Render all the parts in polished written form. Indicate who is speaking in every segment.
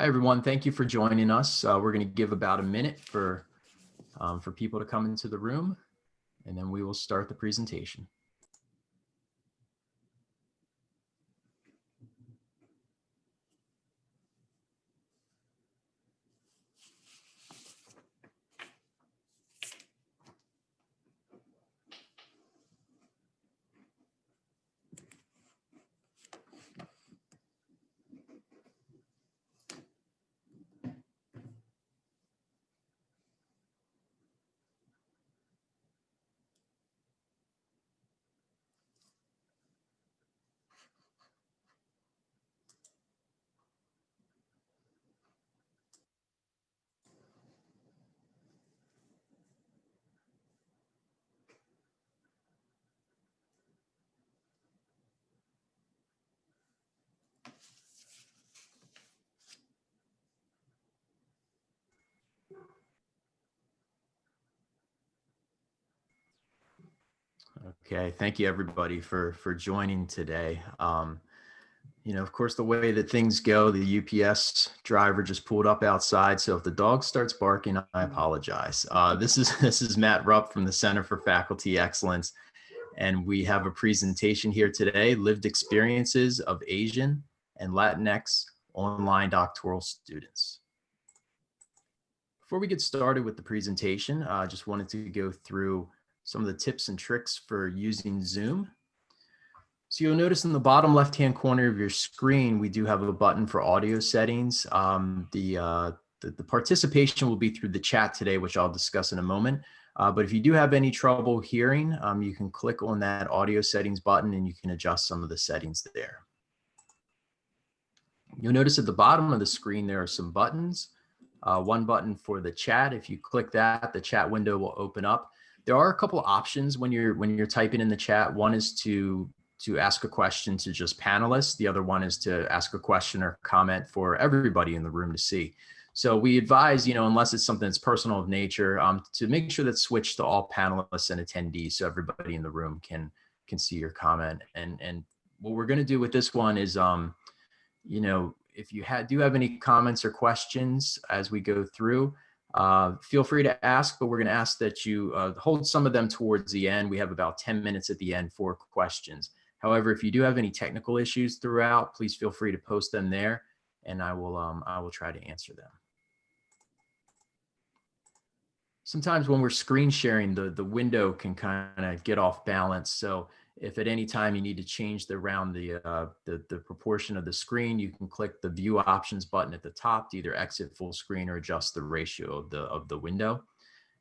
Speaker 1: Hi, everyone. Thank you for joining us. We're going to give about a minute for people to come into the room, and then we will start the presentation. Okay, thank you everybody for joining today. Of course, the way that things go, the UPS driver just pulled up outside. So if the dog starts barking, I apologize. This is Matt Rupp from the Center for Faculty Excellence, and we have a presentation here today: lived experiences of Asian and Latinx online doctoral students. Before we get started with the presentation, I just wanted to go through some of the tips and tricks for using Zoom. So you'll notice in the bottom left-hand corner of your screen, we do have a button for audio settings. The participation will be through the chat today, which I'll discuss in a moment. But if you do have any trouble hearing, you can click on that audio settings button and you can adjust some of the settings there. You'll notice at the bottom of the screen, there are some buttons. One button for the chat. If you click that, the chat window will open up. There are a couple of options when you're typing in the chat. One is to ask a question to just panelists. The other one is to ask a question or comment for everybody in the room to see. So we advise, unless it's something that's personal of nature, to make sure that's switched to all panelists and attendees so everybody in the room can see your comment. And what we're going to do with this one is, if you do have any comments or questions as we go through, feel free to ask, but we're going to ask that you hold some of them towards the end. We have about 10 minutes at the end for questions. However, if you do have any technical issues throughout, please feel free to post them there, and I will try to answer them. Sometimes when we're screen sharing, the window can kind of get off balance. So if at any time you need to change the proportion of the screen, you can click the view options button at the top to either exit full screen or adjust the ratio of the window.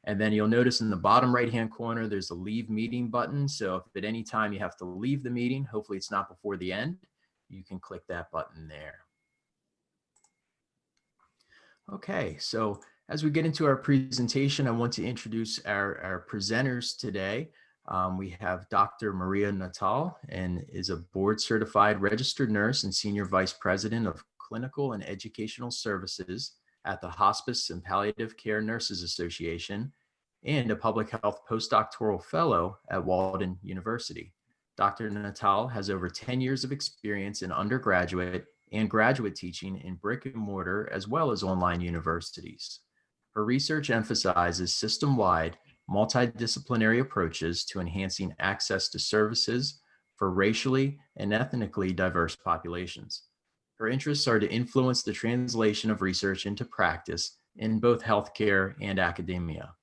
Speaker 1: And then you'll notice in the bottom right-hand corner, there's a leave meeting button. So if at any time you have to leave the meeting, hopefully it's not before the end, you can click that button there. Okay, so as we get into our presentation, I want to introduce our presenters today. We have Dr. Maria Natal, and is a board-certified registered nurse and senior vice president of clinical and educational services at the Hospice and Palliative Care Nurses Association, and a public health postdoctoral fellow at Walden University. Dr. Natal has over 10 years of experience in undergraduate and graduate teaching in brick and mortar, as well as online universities. Her research emphasizes system-wide, multidisciplinary approaches to enhancing access to services for racially and ethnically diverse populations. Her interests are to influence the translation of research into practice in both healthcare and academia.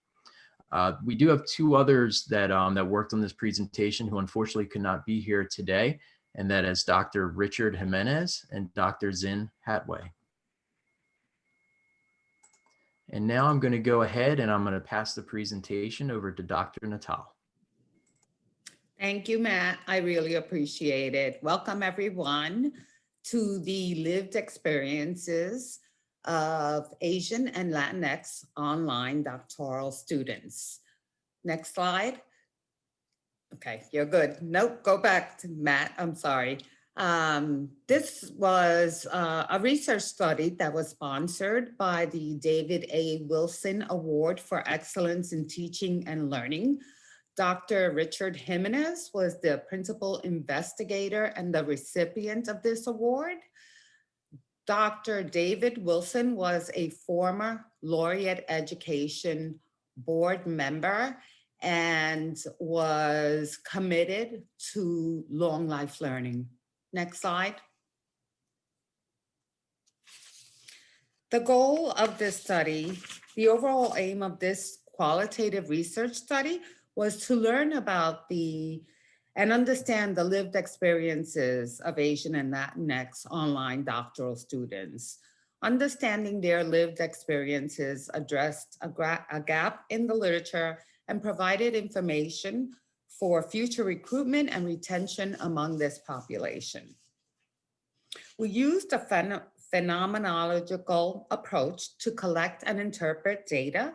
Speaker 1: We do have two others that worked on this presentation who unfortunately could not be here today, and that is Dr. Richard Jimenez and Dr. Zin Hatway. And now I'm going to go ahead and I'm going to pass the presentation over to Dr. Natal.
Speaker 2: Thank you, Matt. I really appreciate it. Welcome, everyone, to the lived experiences of Asian and Latinx online doctoral students. Next slide. Okay, you're good. Nope, go back to Matt. I'm sorry. This was a research study that was sponsored by the David A. Wilson Award for Excellence in Teaching and Learning. Dr. Richard Jimenez was the principal investigator and the recipient of this award. Dr. David Wilson was a former laureate education board member and was committed to long life learning. Next slide. The goal of this study, the overall aim of this qualitative research study was to learn about and understand the lived experiences of Asian and Latinx online doctoral students. Understanding their lived experiences addressed a gap in the literature and provided information for future recruitment and retention among this population. We used a phenomenological approach to collect and interpret data.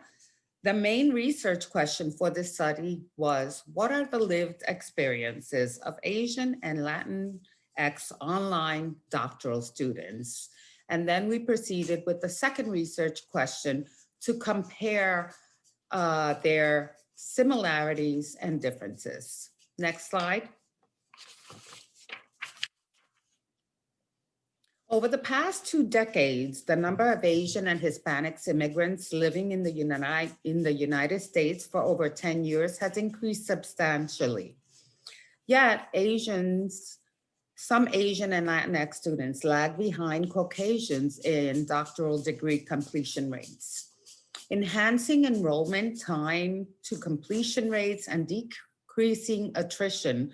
Speaker 2: The main research question for this study was, what are the lived experiences of Asian and Latinx online doctoral students? And then we proceeded with the second research question to compare their similarities and differences. Next slide. Over the past 2 decades, the number of Asian and Hispanic immigrants living in the United States for over 10 years has increased substantially. Yet some Asian and Latinx students lag behind Caucasians in doctoral degree completion rates. Enhancing enrollment time to completion rates and decreasing attrition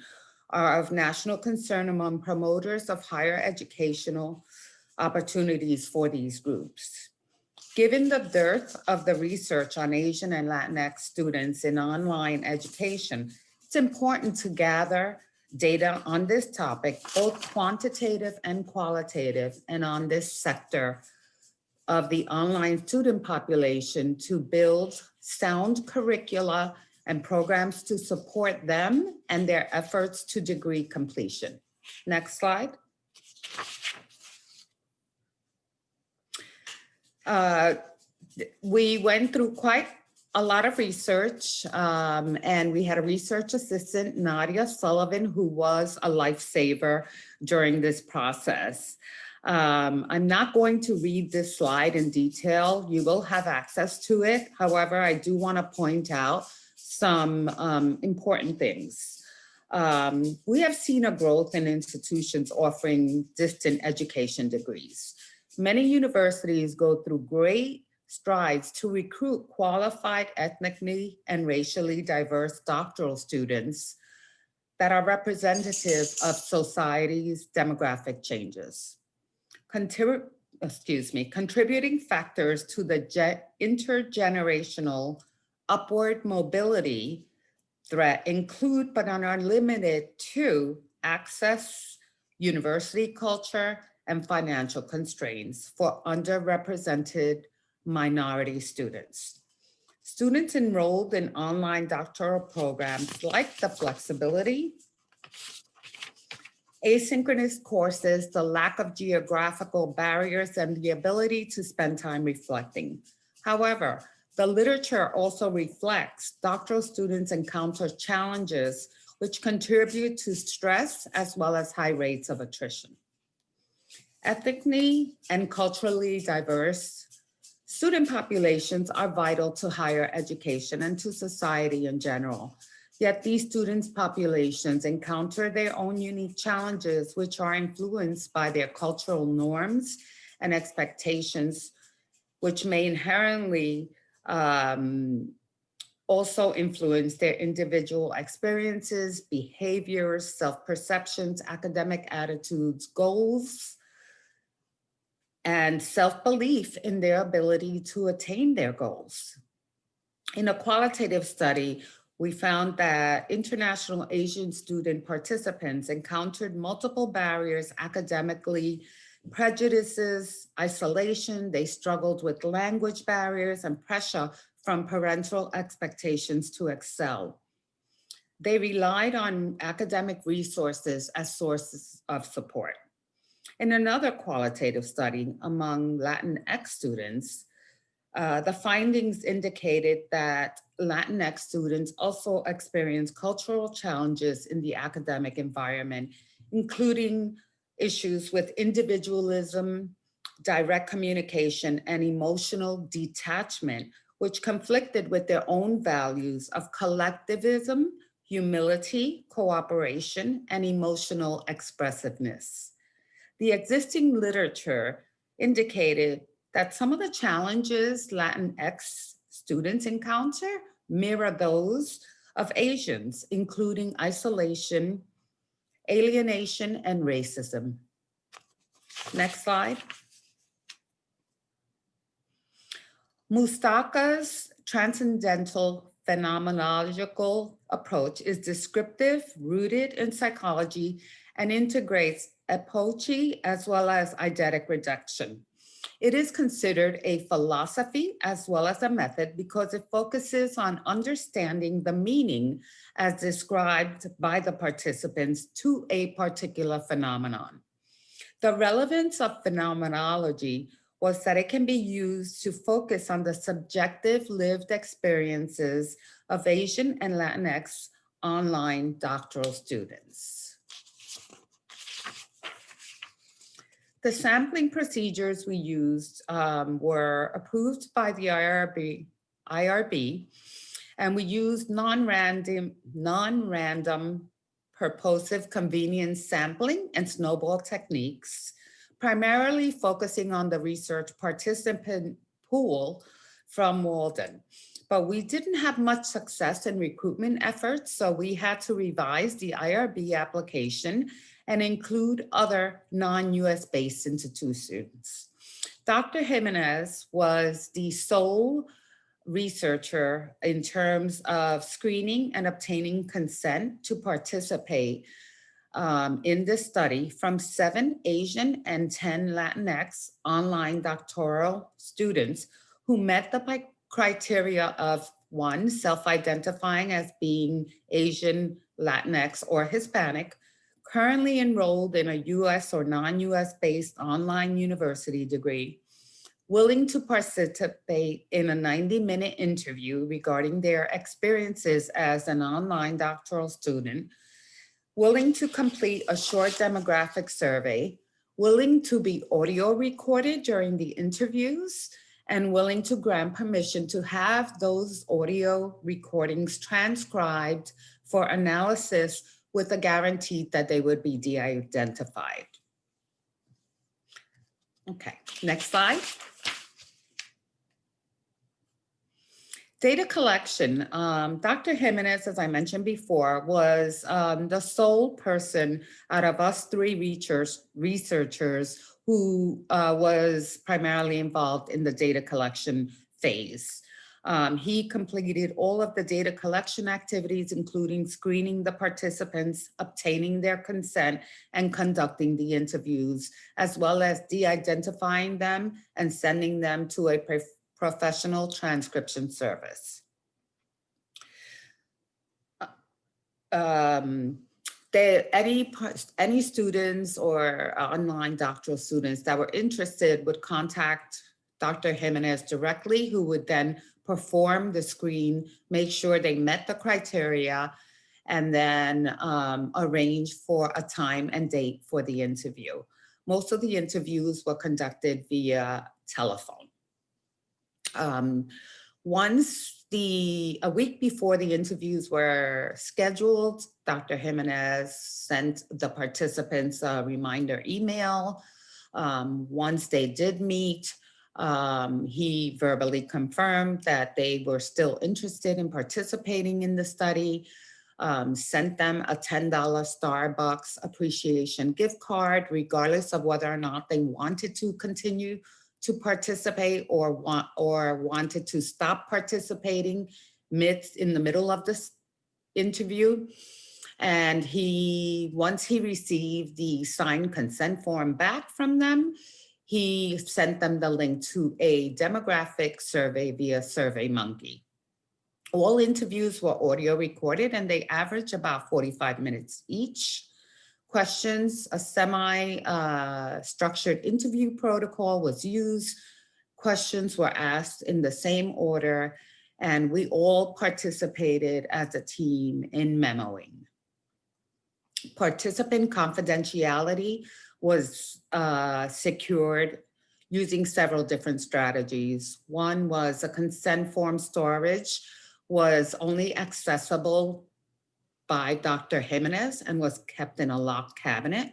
Speaker 2: are of national concern among promoters of higher educational opportunities for these groups. Given the dearth of the research on Asian and Latinx students in online education, it's important to gather data on this topic, both quantitative and qualitative, and on this sector of the online student population to build sound curricula and programs to support them and their efforts to degree completion. Next slide. We went through quite a lot of research and we had a research assistant, Nadia Sullivan, who was a lifesaver during this process. I'm not going to read this slide in detail. You will have access to it. However, I do want to point out some important things. We have seen a growth in institutions offering distant education degrees. Many universities go through great strides to recruit qualified ethnically and racially diverse doctoral students that are representative of society's demographic changes. Contributing factors to the intergenerational upward mobility threat include, but are not limited to, access, university culture, and financial constraints for underrepresented minority students. Students enrolled in online doctoral programs like the flexibility, asynchronous courses, the lack of geographical barriers, and the ability to spend time reflecting. However, the literature also reflects doctoral students encounter challenges which contribute to stress as well as high rates of attrition. Ethnically and culturally diverse student populations are vital to higher education and to society in general. Yet these students' populations encounter their own unique challenges, which are influenced by their cultural norms and expectations, which may inherently also influence their individual experiences, behaviors, self-perceptions, academic attitudes, goals, and self-belief in their ability to attain their goals. In a qualitative study, we found that international Asian student participants encountered multiple barriers academically, prejudices, isolation. They struggled with language barriers and pressure from parental expectations to excel. They relied on academic resources as sources of support. In another qualitative study among Latinx students, the findings indicated that Latinx students also experience cultural challenges in the academic environment, including issues with individualism, direct communication, and emotional detachment, which conflicted with their own values of collectivism, humility, cooperation, and emotional expressiveness. The existing literature indicated that some of the challenges Latinx students encounter mirror those of Asians, including isolation, alienation, and racism. Next slide. Mustaka's transcendental phenomenological approach is descriptive, rooted in psychology, and integrates epoche as well as eidetic reduction. It is considered a philosophy as well as a method because it focuses on understanding the meaning as described by the participants to a particular phenomenon. The relevance of phenomenology was that it can be used to focus on the subjective lived experiences of Asian and Latinx online doctoral students. The sampling procedures we used were approved by the IRB, and we used non-random purposive convenience sampling and snowball techniques, primarily focusing on the research participant pool from Walden. But we didn't have much success in recruitment efforts, so we had to revise the IRB application and include other non-US based institutions. Dr. Jimenez was the sole researcher in terms of screening and obtaining consent to participate in this study from 7 Asian and 10 Latinx online doctoral students who met the criteria of 1, self-identifying as being Asian, Latinx, or Hispanic, currently enrolled in a US or non-US based online university degree, willing to participate in a 90-minute interview regarding their experiences as an online doctoral student, willing to complete a short demographic survey, willing to be audio recorded during the interviews, and willing to grant permission to have those audio recordings transcribed for analysis with a guarantee that they would be de-identified. Okay, next slide. Data collection. Dr. Jimenez, as I mentioned before, was the sole person out of us 3 researchers who was primarily involved in the data collection phase. He completed all of the data collection activities, including screening the participants, obtaining their consent, and conducting the interviews, as well as de-identifying them and sending them to a professional transcription service. Any students or online doctoral students that were interested would contact Dr. Jimenez directly, who would then perform the screen, make sure they met the criteria, and then arrange for a time and date for the interview. Most of the interviews were conducted via telephone. A week before the interviews were scheduled, Dr. Jimenez sent the participants a reminder email. Once they did meet, he verbally confirmed that they were still interested in participating in the study, sent them a $10 Starbucks appreciation gift card, regardless of whether or not they wanted to continue to participate or wanted to stop participating in the middle of this interview. And once he received the signed consent form back from them, he sent them the link to a demographic survey via SurveyMonkey. All interviews were audio recorded and they averaged about 45 minutes each. Questions, a semi-structured interview protocol was used. Questions were asked in the same order, and we all participated as a team in memoing. Participant confidentiality was secured using several different strategies. One was a consent form storage was only accessible by Dr. Jimenez and was kept in a locked cabinet.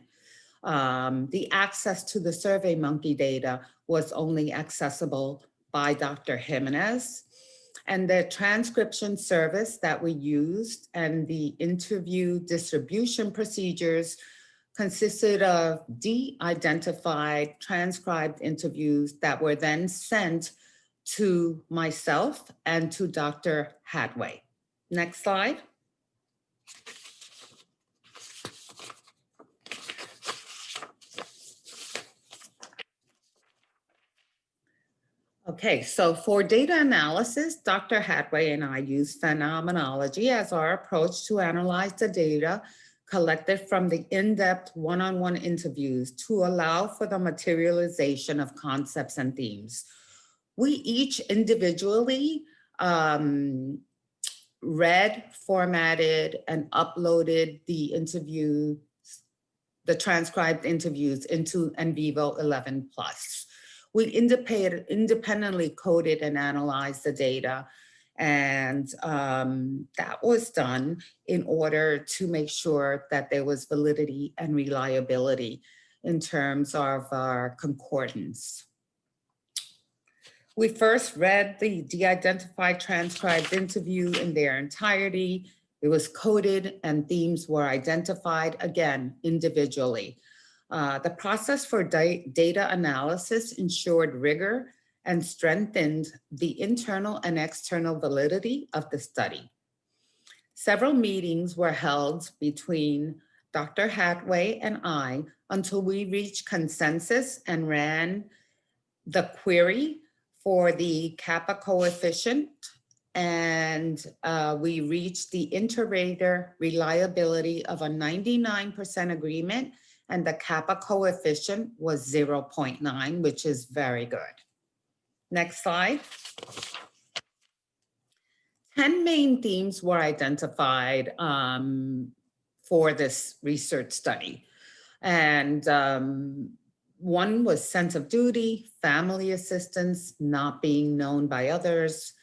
Speaker 2: The access to the SurveyMonkey data was only accessible by Dr. Jimenez. And the transcription service that we used and the interview distribution procedures consisted of de-identified transcribed interviews that were then sent to myself and to Dr. Hadway. Next slide. Okay, so for data analysis, Dr. Hadway and I use phenomenology as our approach to analyze the data collected from the in-depth one-on-one interviews to allow for the materialization of concepts and themes. We each individually read, formatted, and uploaded the transcribed interviews into NVivo 11 Plus. We independently coded and analyzed the data, and that was done in order to make sure that there was validity and reliability in terms of our concordance. We first read the de-identified transcribed interview in their entirety. It was coded and themes were identified, again, individually. The process for data analysis ensured rigor and strengthened the internal and external validity of the study. Several meetings were held between Dr. Hadway and I until we reached consensus and ran the query for the kappa coefficient, and we reached the inter-rater reliability of a 99% agreement, and the kappa coefficient was 0.9, which is very good. Next slide. 10 main themes were identified for this research study. And one was sense of duty, family assistance, not being known by others,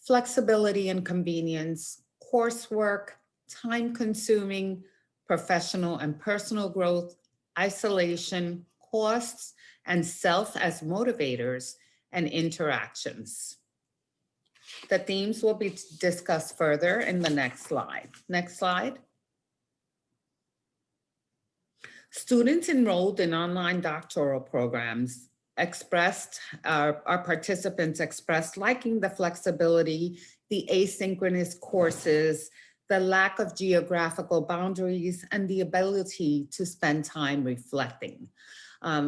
Speaker 2: flexibility and convenience, coursework, time consuming, professional and personal growth, isolation, costs, and self as motivators and interactions. The themes will be discussed further in the next slide. Next slide. Students enrolled in online doctoral programs our participants expressed liking the flexibility, the asynchronous courses, the lack of geographical boundaries, and the ability to spend time reflecting.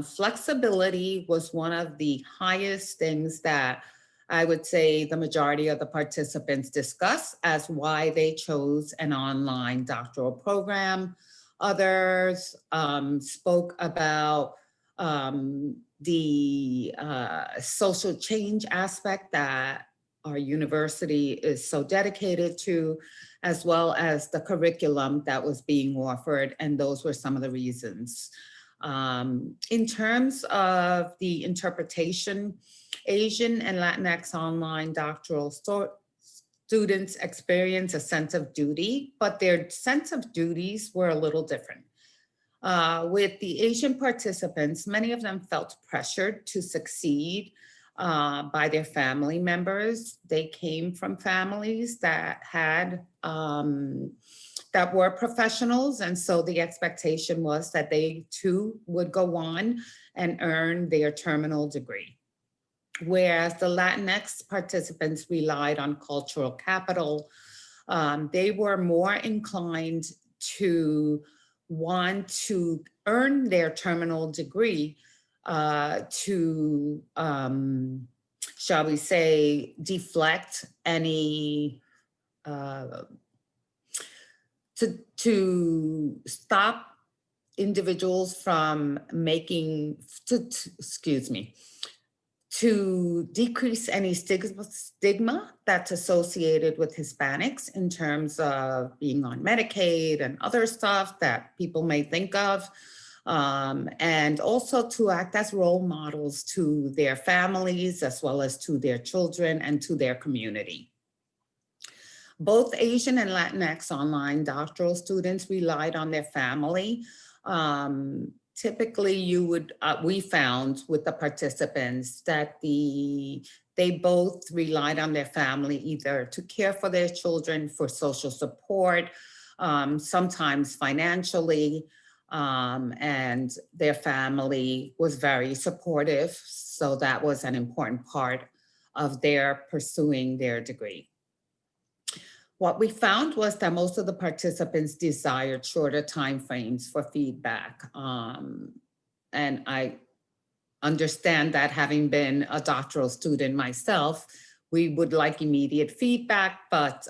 Speaker 2: Flexibility was one of the highest things that I would say the majority of the participants discussed as why they chose an online doctoral program. Others spoke about the social change aspect that our university is so dedicated to, as well as the curriculum that was being offered, and those were some of the reasons. In terms of the interpretation, Asian and Latinx online doctoral students experience a sense of duty, but their sense of duties were a little different. With the Asian participants, many of them felt pressured to succeed by their family members. They came from families that had that were professionals, and so the expectation was that they too would go on and earn their terminal degree. Whereas the Latinx participants relied on cultural capital, they were more inclined to want to earn their terminal degree to, shall we say, deflect any, to stop individuals from making, to decrease any stigma that's associated with Hispanics in terms of being on Medicaid and other stuff that people may think of. and also to act as role models to their families, as well as to their children and to their community. Both Asian and Latinx online doctoral students relied on their family. Typically, we found with the participants that they both relied on their family either to care for their children, for social support, sometimes financially, and their family was very supportive. So that was an important part of their pursuing their degree. What we found was that most of the participants desired shorter timeframes for feedback. And I understand that, having been a doctoral student myself, we would like immediate feedback, but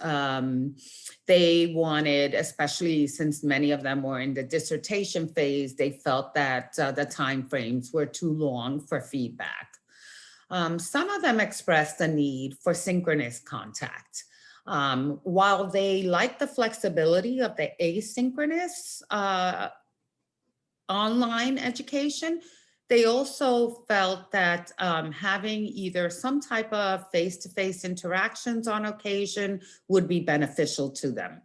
Speaker 2: they wanted, especially since many of them were in the dissertation phase, they felt that the timeframes were too long for feedback. Some of them expressed the need for synchronous contact. While they liked the flexibility of the asynchronous online education, they also felt that having either some type of face-to-face interactions on occasion would be beneficial to them.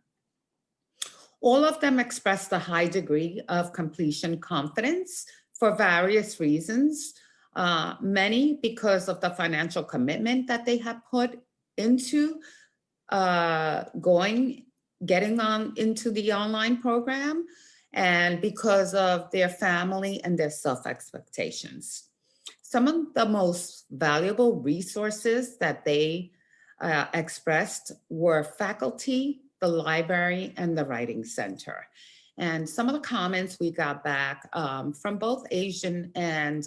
Speaker 2: All of them expressed a high degree of completion confidence for various reasons. Many because of the financial commitment that they have put into getting on into the online program, and because of their family and their self-expectations. Some of the most valuable resources that they expressed were faculty, the library, and the writing center. And some of the comments we got back from both Asian and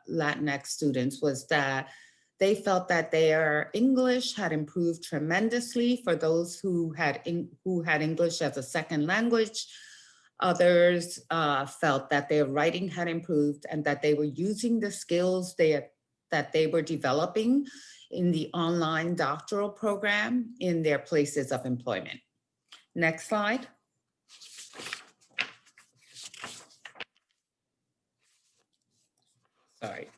Speaker 2: Latinx students was that they felt that their English had improved tremendously for those who had English as a second language. Others felt that their writing had improved and that they were using the skills that they were developing in the online doctoral program in their places of employment. Next slide. Sorry.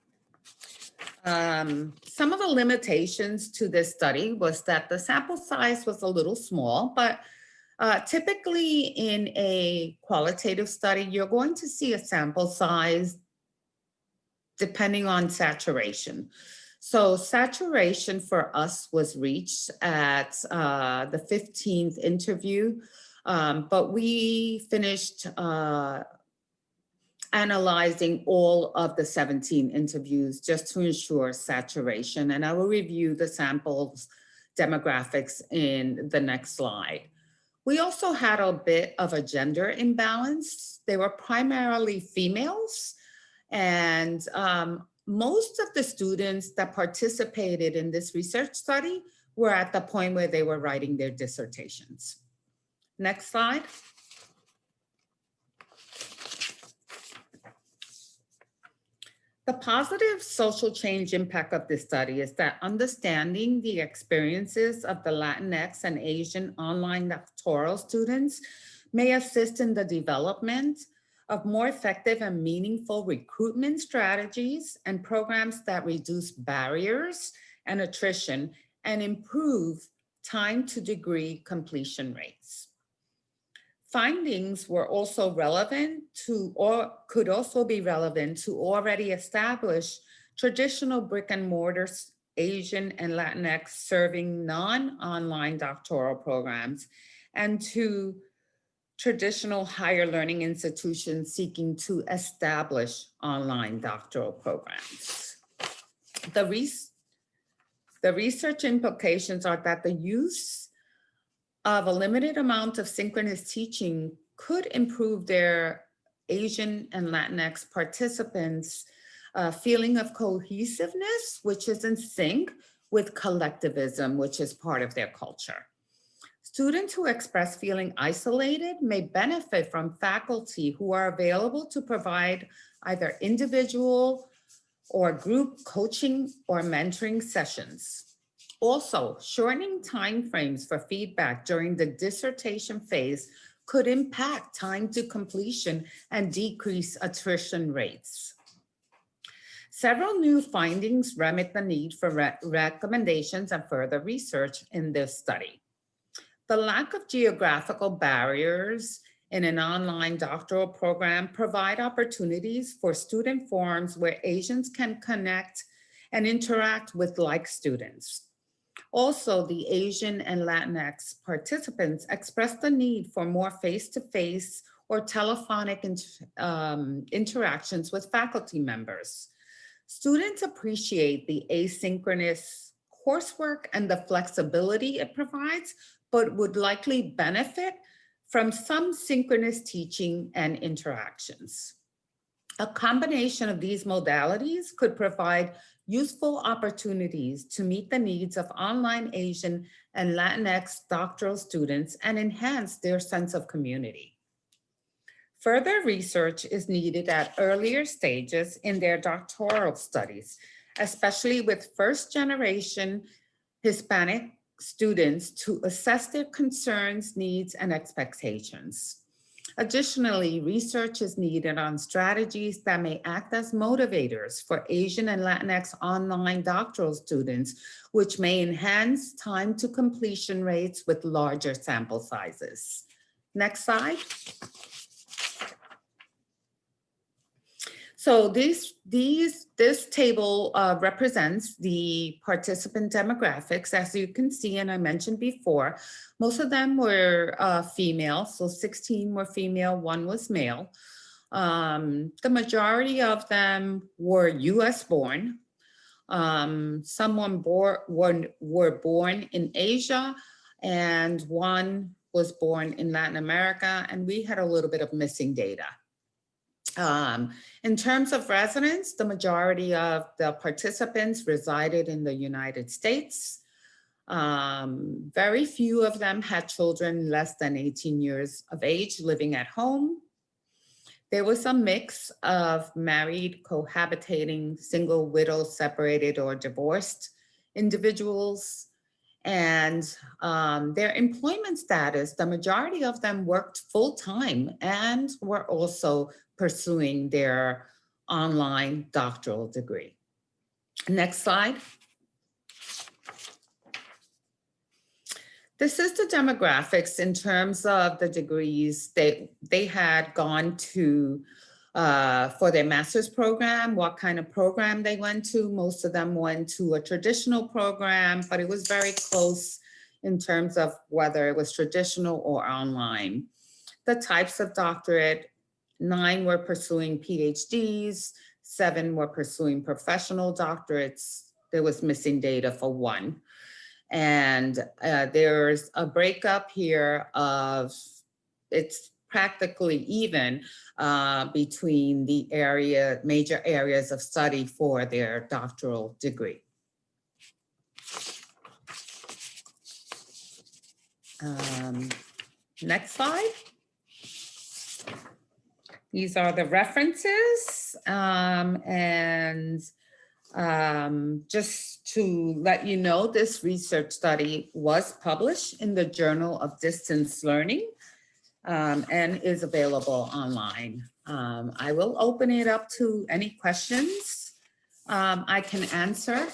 Speaker 2: Some of the limitations to this study was that the sample size was a little small, but typically in a qualitative study, you're going to see a sample size depending on saturation. So saturation for us was reached at the 15th interview, but we finished analyzing all of the 17 interviews just to ensure saturation. And I will review the samples demographics in the next slide. We also had a bit of a gender imbalance. They were primarily females, and most of the students that participated in this research study were at the point where they were writing their dissertations. Next slide. The positive social change impact of this study is that understanding the experiences of the Latinx and Asian online doctoral students may assist in the development of more effective and meaningful recruitment strategies and programs that reduce barriers and attrition and improve time to degree completion rates. Findings were also relevant to, or could also be relevant to, already established traditional brick and mortar Asian and Latinx serving non-online doctoral programs, and to traditional higher learning institutions seeking to establish online doctoral programs. The research implications are that the use of a limited amount of synchronous teaching could improve their Asian and Latinx participants' feeling of cohesiveness, which is in sync with collectivism, which is part of their culture. Students who express feeling isolated may benefit from faculty who are available to provide either individual or group coaching or mentoring sessions. Also, shortening timeframes for feedback during the dissertation phase could impact time to completion and decrease attrition rates. Several new findings remit the need for recommendations and further research in this study. The lack of geographical barriers in an online doctoral program provide opportunities for student forums where Asians can connect and interact with like students. Also, the Asian and Latinx participants expressed the need for more face-to-face or telephonic interactions with faculty members. Students appreciate the asynchronous coursework and the flexibility it provides, but would likely benefit from some synchronous teaching and interactions. A combination of these modalities could provide useful opportunities to meet the needs of online Asian and Latinx doctoral students and enhance their sense of community. Further research is needed at earlier stages in their doctoral studies, especially with first-generation Hispanic students to assess their concerns, needs, and expectations. Additionally, research is needed on strategies that may act as motivators for Asian and Latinx online doctoral students, which may enhance time to completion rates with larger sample sizes. Next slide. So this table represents the participant demographics. As you can see, and I mentioned before, most of them were female. So 16 were female, 1 was male. The majority of them were US born. Some were born in Asia, and 1 was born in Latin America, and we had a little bit of missing data. In terms of residence, the majority of the participants resided in the United States. Very few of them had children less than 18 years of age living at home. There was a mix of married, cohabitating, single, widow, separated, or divorced individuals. And their employment status, the majority of them worked full-time and were also pursuing their online doctoral degree. Next slide. This is the demographics in terms of the degrees they had gone to for their master's program, what kind of program they went to. Most of them went to a traditional program, but it was very close in terms of whether it was traditional or online. The types of doctorate, 9 were pursuing PhDs, 7 were pursuing professional doctorates. There was missing data for 1. And there's a breakup here of, it's practically even between the major areas of study for their doctoral degree. Next slide. These are the references, and just to let you know, this research study was published in the Journal of Distance Learning and is available online. I will open it up to any questions I can answer.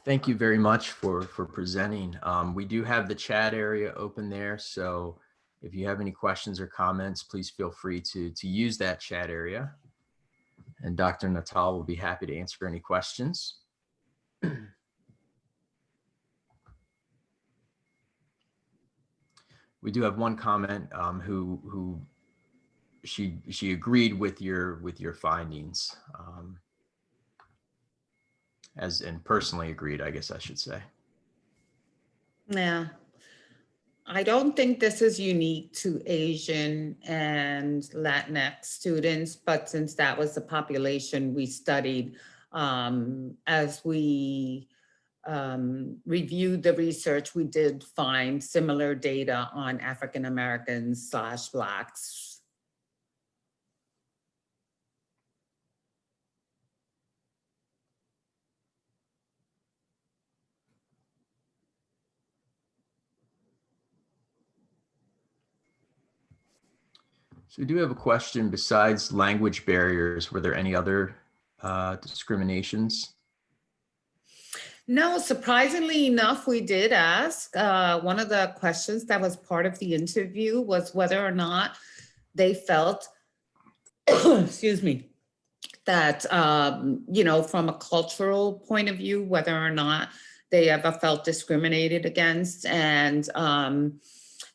Speaker 1: Thank you very much for presenting. We do have the chat area open there, so if you have any questions or comments, please feel free to use that chat area. And Dr. Natal will be happy to answer any questions. We do have one comment who she agreed with your findings, and personally agreed, I guess I should say.
Speaker 2: Yeah. I don't think this is unique to Asian and Latinx students, but since that was the population we studied, as we reviewed the research, we did find similar data on African Americans / Blacks.
Speaker 1: So we do have a question. Besides language barriers, were there any other discriminations?
Speaker 2: No, surprisingly enough, we did ask. One of the questions that was part of the interview was whether or not they felt, excuse me, that, from a cultural point of view, whether or not they ever felt discriminated against. And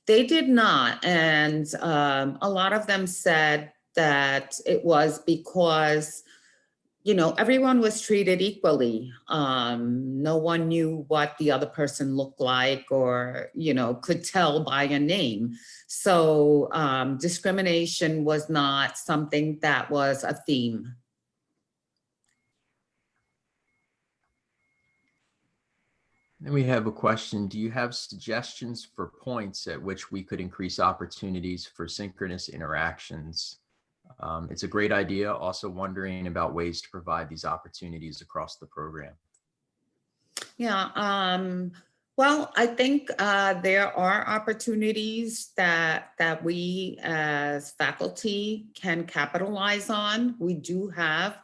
Speaker 2: they did not. And a lot of them said that it was because everyone was treated equally. No one knew what the other person looked like or, could tell by a name. So discrimination was not something that was a theme.
Speaker 1: Then we have a question. Do you have suggestions for points at which we could increase opportunities for synchronous interactions? It's a great idea. Also wondering about ways to provide these opportunities across the program.
Speaker 2: Yeah, well, I think there are opportunities that we as faculty can capitalize on. We do have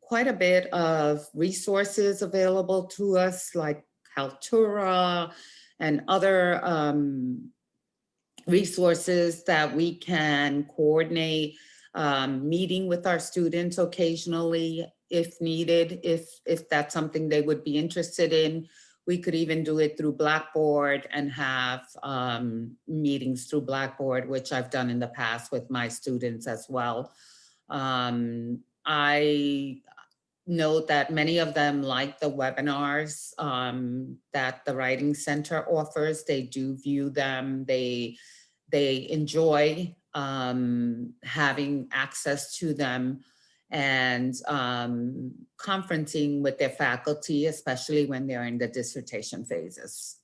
Speaker 2: quite a bit of resources available to us, like Kaltura and other resources that we can coordinate, meeting with our students occasionally if needed, if that's something they would be interested in. We could even do it through Blackboard and have meetings through Blackboard, which I've done in the past with my students as well. I know that many of them like the webinars that the Writing Center offers. They do view them. They enjoy having access to them and conferencing with their faculty, especially when they're in the dissertation phases.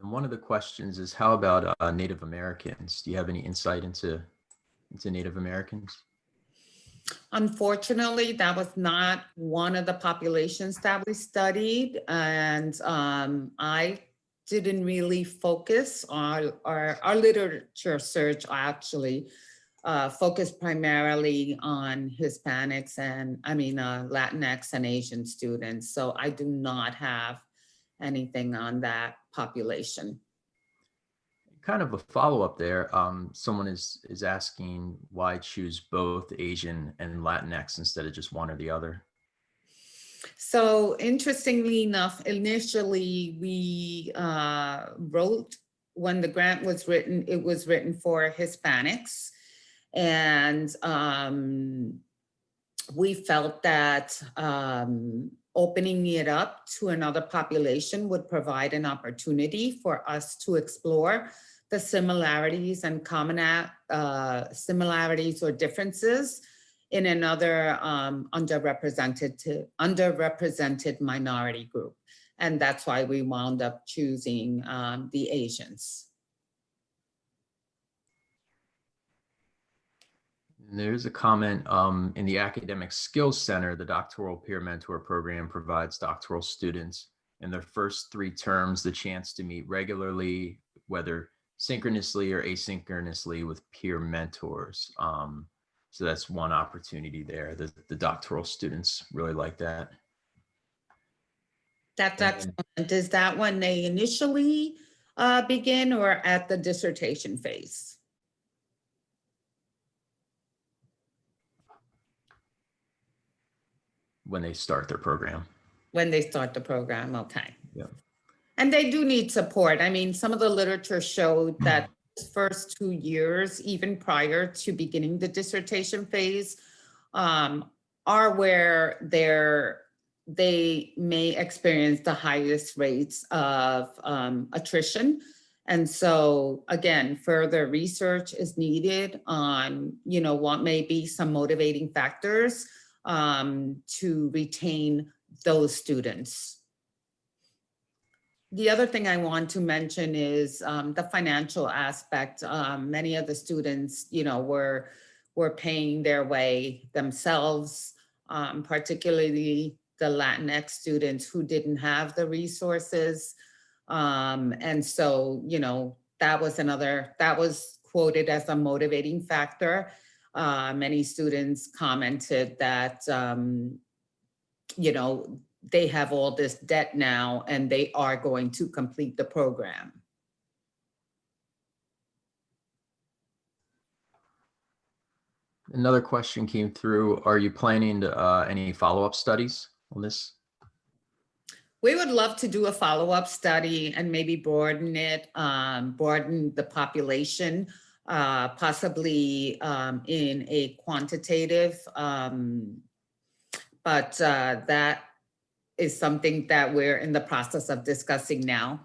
Speaker 1: And one of the questions is, how about Native Americans? Do you have any insight into Native Americans?
Speaker 2: Unfortunately, that was not one of the populations that we studied, and I didn't really focus on our literature search. Actually, focused primarily on Hispanics and Latinx and Asian students. So I do not have anything on that population.
Speaker 1: Kind of a follow-up there. Someone is asking why choose both Asian and Latinx instead of just one or the other.
Speaker 2: So interestingly enough, initially we wrote, when the grant was written, it was written for Hispanics. And we felt that opening it up to another population would provide an opportunity for us to explore the similarities and similarities or differences in another underrepresented minority group. And that's why we wound up choosing the Asians.
Speaker 1: And there's a comment in the Academic Skills Center, the Doctoral Peer Mentor Program provides doctoral students in their first 3 terms the chance to meet regularly, whether synchronously or asynchronously, with peer mentors. So that's one opportunity there. The doctoral students really like that.
Speaker 2: That's excellent. Is that when they initially begin or at the dissertation phase?
Speaker 1: When they start their program.
Speaker 2: When they start the program, okay.
Speaker 1: Yeah.
Speaker 2: And they do need support. I mean, some of the literature showed that first 2 years, even prior to beginning the dissertation phase, are where they may experience the highest rates of attrition. And so again, further research is needed on, what may be some motivating factors to retain those students. The other thing I want to mention is the financial aspect. Many of the students, were paying their way themselves, particularly the Latinx students who didn't have the resources And so, that was quoted as a motivating factor. Many students commented that, they have all this debt now and they are going to complete the program.
Speaker 1: Another question came through. Are you planning to, any follow-up studies on this?
Speaker 2: We would love to do a follow-up study and maybe broaden it, broaden the population, possibly in a quantitative, but that is something that we're in the process of discussing now.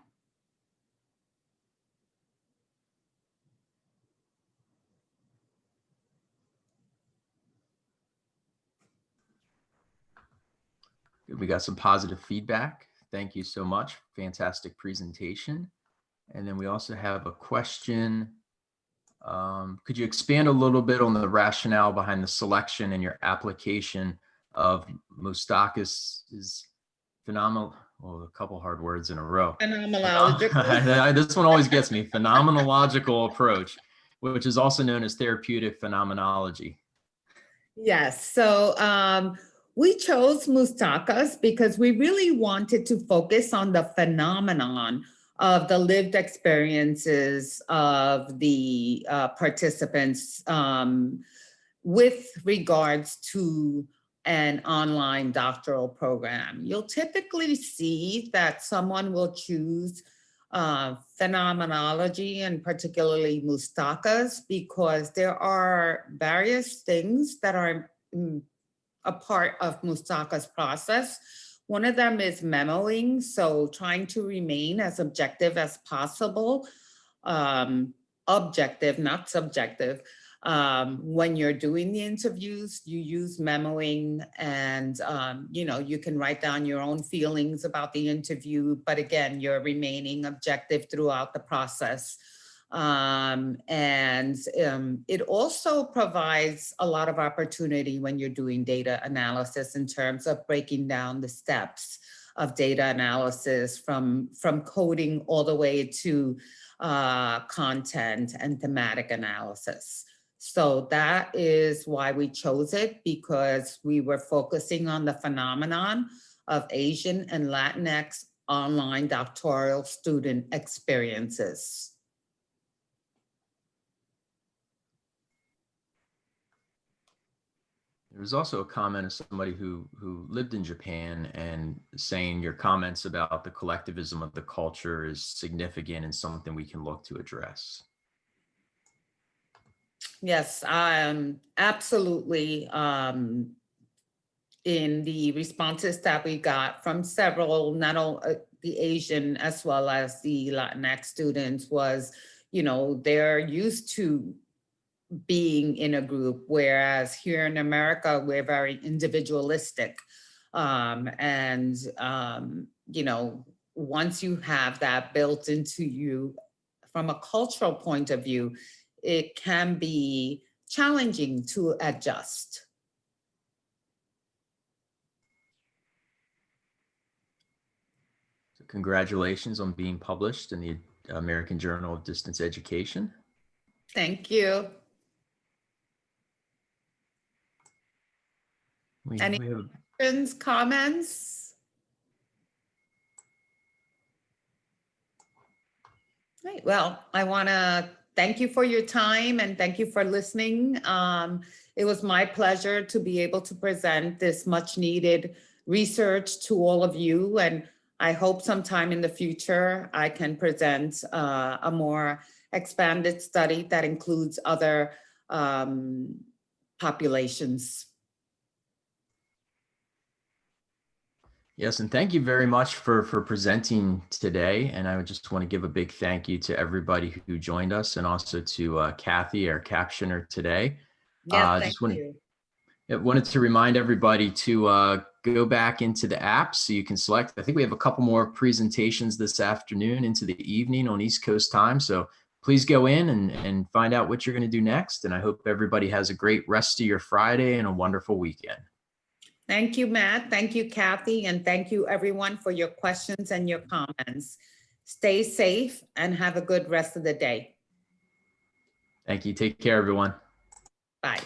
Speaker 1: We got some positive feedback. Thank you so much. Fantastic presentation. And then we also have a question. Could you expand a little bit on the rationale behind the selection and your application of Moustakis' phenomenal, well, a couple hard words in a row.
Speaker 2: Phenomenological.
Speaker 1: This one always gets me. Phenomenological approach, which is also known as therapeutic phenomenology.
Speaker 2: Yes. So we chose Moustakas because we really wanted to focus on the phenomenon of the lived experiences of the participants with regards to an online doctoral program. You'll typically see that someone will choose phenomenology and particularly Moustakas because there are various things that are a part of Moustaka's process. One of them is memoing, so trying to remain as objective as possible, objective, not subjective. When you're doing the interviews, you use memoing and, you can write down your own feelings about the interview, but again, you're remaining objective throughout the process. It also provides a lot of opportunity when you're doing data analysis in terms of breaking down the steps of data analysis from coding all the way to content and thematic analysis. So that is why we chose it, because we were focusing on the phenomenon of Asian and Latinx online doctoral student experiences.
Speaker 1: There was also a comment of somebody who lived in Japan and saying your comments about the collectivism of the culture is significant and something we can look to address.
Speaker 2: Yes, absolutely. In the responses that we got from several, not only the Asian as well as the Latinx students, was, they're used to being in a group, whereas here in America, we're very individualistic. Once you have that built into you from a cultural point of view, it can be challenging to adjust.
Speaker 1: So congratulations on being published in the American Journal of Distance Education.
Speaker 2: Thank you. Any questions, comments? Right. Well, I want to thank you for your time and thank you for listening. It was my pleasure to be able to present this much needed research to all of you. And I hope sometime in the future, I can present a more expanded study that includes other populations.
Speaker 1: Yes, and thank you very much for presenting today. And I would just want to give a big thank you to everybody who joined us, and also to Kathy, our captioner today.
Speaker 2: Yeah, thank you.
Speaker 1: I wanted to remind everybody to go back into the app so you can select. I think we have a couple more presentations this afternoon into the evening on East Coast time. So please go in and find out what you're going to do next. And I hope everybody has a great rest of your Friday and a wonderful weekend.
Speaker 2: Thank you, Matt. Thank you, Kathy. And thank you, everyone, for your questions and your comments. Stay safe and have a good rest of the day.
Speaker 1: Thank you. Take care, everyone.
Speaker 2: Bye.